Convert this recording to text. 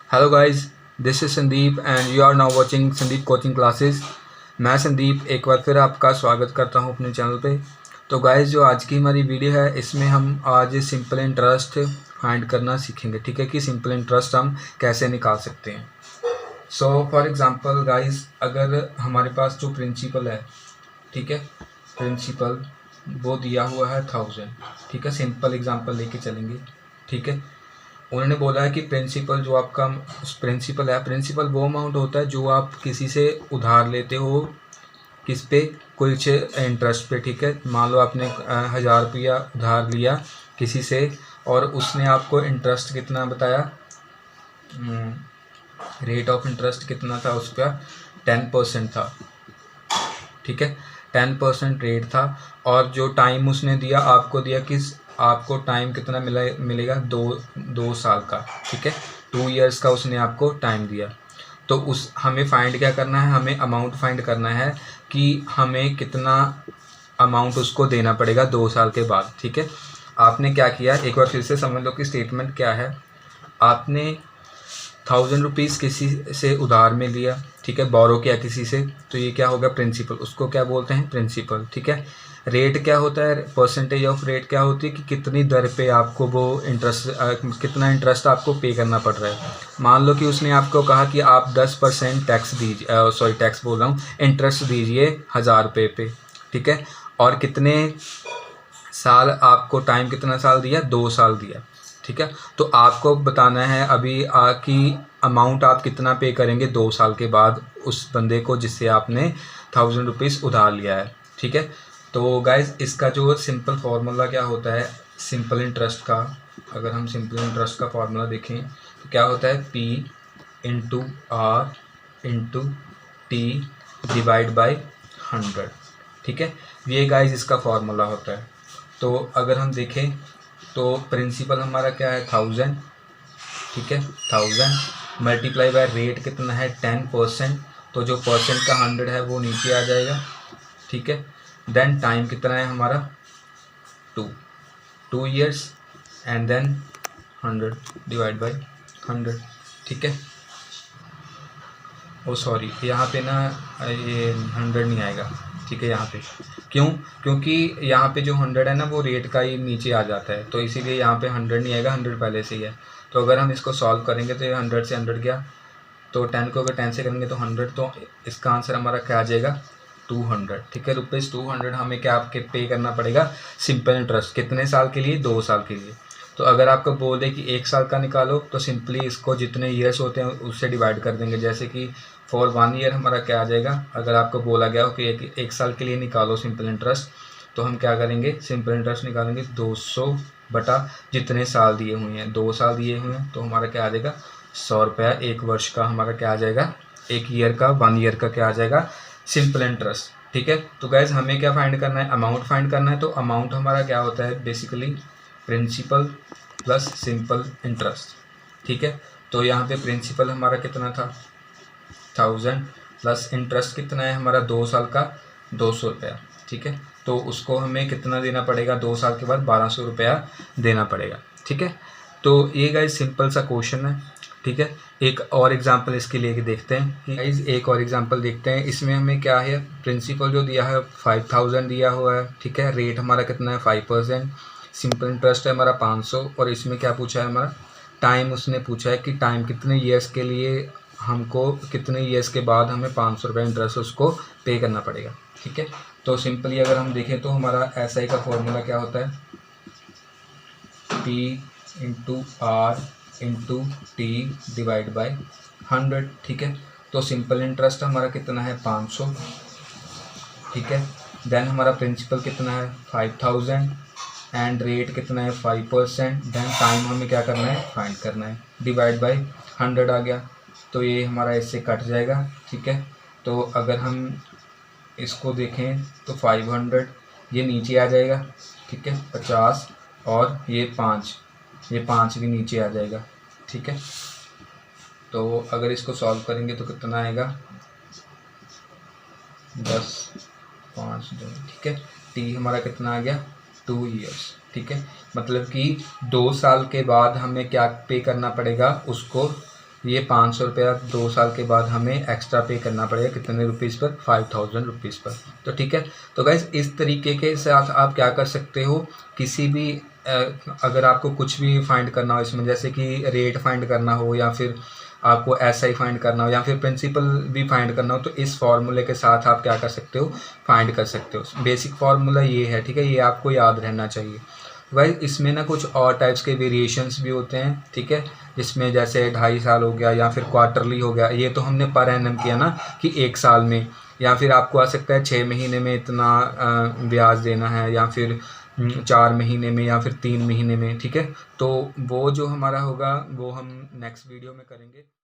Hello guys, this is Sandeep and you are now watching Sandeep coaching classes. मैं संदीप एक बार फिर आपका स्वागत करता हूं अपने चैनल पे। तो गाइस, जो आज की हमारी वीडियो है इसमें हम आज सिंपल इंटरेस्ट फाइंड करना सीखेंगे। ठीक है कि सिंपल इंटरेस्ट हम कैसे निकाल सकते हैं। सो फॉर एग्जांपल गाइस, अगर हमारे पास जो प्रिंसिपल है, ठीक है, प्रिंसिपल वो दिया हुआ है 1000। ठीक है, सिंपल एग्जांपल लेके चलेंगे। ठीक है, उन्होंने बोला है कि प्रिंसिपल जो आपका प्रिंसिपल है, प्रिंसिपल वो अमाउंट होता है जो आप किसी से उधार लेते हो, किस पे, कुछ इंटरेस्ट पे। ठीक है, मान लो आपने 1000 रुपया उधार लिया किसी से और उसने आपको इंटरेस्ट कितना बताया, रेट ऑफ इंटरेस्ट कितना था उसका, 10% था। ठीक है, 10% रेट था और जो टाइम उसने दिया आपको दिया किस, आपको टाइम कितना मिलेगा, दो साल का। ठीक है, 2 इयर्स का उसने आपको टाइम दिया। तो उस हमें फाइंड क्या करना है, हमें अमाउंट फाइंड करना है कि हमें कितना अमाउंट उसको देना पड़ेगा 2 साल के बाद। ठीक है, आपने क्या किया, एक बार फिर से समझ लो कि स्टेटमेंट क्या है। आपने 1000 रुपीज़ किसी से उधार में लिया, ठीक है, बोरो किया किसी से, तो ये क्या होगा, प्रिंसिपल। उसको क्या बोलते हैं, प्रिंसिपल। ठीक है, रेट क्या होता है, परसेंटेज ऑफ रेट क्या होती है कि कितनी दर पे आपको वो इंटरेस्ट, कितना इंटरेस्ट आपको पे करना पड़ रहा है। मान लो कि उसने आपको कहा कि आप 10% टैक्स दीजिए, सॉरी टैक्स बोल रहा हूँ, इंटरेस्ट दीजिए 1000 रुपये पे। ठीक है, और कितने साल आपको, टाइम कितना साल दिया, 2 साल दिया। ठीक है, तो आपको बताना है अभी कि अमाउंट आप कितना पे करेंगे 2 साल के बाद उस बंदे को जिससे आपने 1000 रुपीज़ उधार लिया है। ठीक है, तो गाइज इसका जो सिंपल फार्मूला क्या होता है सिंपल इंटरेस्ट का, अगर हम सिंपल इंटरेस्ट का फार्मूला देखें तो क्या होता है, P into R into T divide by 100। ठीक है, ये गाइज इसका फार्मूला होता है। तो अगर हम देखें तो प्रिंसिपल हमारा क्या है, 1000। ठीक है, 1000 मल्टीप्लाई बाय रेट कितना है, 10%। तो जो परसेंट का 100 है वो नीचे आ जाएगा। ठीक है, देन टाइम कितना है हमारा, 2 years and then 100 divide by 100। ठीक है, ओ सॉरी, यहाँ पे ना ये 100 नहीं आएगा। ठीक है, यहाँ पे क्यों, क्योंकि यहाँ पे जो 100 है ना वो रेट का ही नीचे आ जाता है, तो इसीलिए यहाँ पे 100 नहीं आएगा, 100 पहले से ही है। तो अगर हम इसको सॉल्व करेंगे तो ये 100 से 100 गया, तो 10 को अगर 10 से करेंगे तो 100, तो इसका आंसर हमारा क्या आ जाएगा, 200। ठीक है, ₹200 हमें क्या आपके पे करना पड़ेगा, सिंपल इंटरेस्ट। कितने साल के लिए, 2 साल के लिए। तो अगर आपको बोल दे कि 1 साल का निकालो तो सिंपली इसको जितने ईयर्स होते हैं उससे डिवाइड कर देंगे। जैसे कि फॉर 1 ईयर हमारा क्या आ जाएगा, अगर आपको बोला गया हो कि एक साल के लिए निकालो सिंपल इंटरेस्ट, तो हम क्या करेंगे, सिंपल इंटरेस्ट निकालेंगे 200 बटा जितने साल दिए हुए हैं, 2 साल दिए हुए हैं, तो हमारा क्या आ जाएगा, 100 रुपया। एक वर्ष का हमारा क्या आ जाएगा, एक ईयर का, 1 ईयर का क्या आ जाएगा, सिंपल इंटरेस्ट। ठीक है, तो गैस हमें क्या फाइंड करना है, अमाउंट फाइंड करना है। तो अमाउंट हमारा क्या होता है, basically principal plus simple interest. ठीक है, तो यहाँ पे प्रिंसिपल हमारा कितना था, 1000 प्लस इंटरेस्ट कितना है हमारा, 2 साल का, 200 रुपया। ठीक है, तो उसको हमें कितना देना पड़ेगा, 2 साल के बाद 1200 रुपया देना पड़ेगा। ठीक है, तो ये गाइज सिंपल सा क्वेश्चन है। ठीक है, एक और एग्जांपल इसके लिए देखते हैं कि गाइज एक और एग्जांपल देखते हैं। इसमें हमें क्या है, प्रिंसिपल जो दिया है 5000 दिया हुआ है। ठीक है, रेट हमारा कितना है, 5%। सिंपल इंटरेस्ट है हमारा 500 और इसमें क्या पूछा है हमारा, टाइम उसने पूछा है कि टाइम कितने ईयर्स के लिए, हमको कितने ईयर्स के बाद हमें 500 रुपये इंटरेस्ट उसको पे करना पड़ेगा। ठीक है, तो सिंपली अगर हम देखें तो हमारा एस आई का फॉर्मूला क्या होता है, P into R into T divide by 100। ठीक है, तो सिंपल इंटरेस्ट हमारा कितना है, 500। ठीक है, देन हमारा प्रिंसिपल कितना है, 5000 एंड रेट कितना है, 5%। देन टाइम हमें क्या करना है, फाइंड करना है, डिवाइड बाई 100 आ गया, तो ये हमारा इससे कट जाएगा। ठीक है, तो अगर हम इसको देखें तो 500 ये नीचे आ जाएगा। ठीक है, 50 और ये 5 भी नीचे आ जाएगा। ठीक है, तो अगर इसको सॉल्व करेंगे तो कितना आएगा, 10, 5, 2। ठीक है, टी हमारा कितना आ गया, 2 इयर्स। ठीक है, मतलब कि 2 साल के बाद हमें क्या पे करना पड़ेगा उसको, ये 500 रुपया 2 साल के बाद हमें एक्स्ट्रा पे करना पड़ेगा, कितने रुपीज़ पर, 5000 रुपीज़ पर। तो ठीक है, तो गाइज़ इस तरीके के साथ आप क्या कर सकते हो, किसी भी अगर आपको कुछ भी फाइंड करना हो इसमें, जैसे कि रेट फाइंड करना हो या फिर आपको एसआई फाइंड करना हो या फिर प्रिंसिपल भी फाइंड करना हो, तो इस फार्मूले के साथ आप क्या कर सकते हो, फाइंड कर सकते हो। बेसिक फार्मूला ये है, ठीक है, ये आपको याद रहना चाहिए। भाई इसमें ना कुछ और टाइप्स के वेरिएशंस भी होते हैं, ठीक है, जिसमें जैसे 2.5 साल हो गया या फिर क्वार्टरली हो गया, ये तो हमने पर एनम किया ना कि 1 साल में, या फिर आपको आ सकता है 6 महीने में इतना ब्याज देना है, या फिर 4 महीने में, या फिर 3 महीने में, ठीक है। तो वो जो हमारा होगा वो हम नेक्स्ट वीडियो में करेंगे।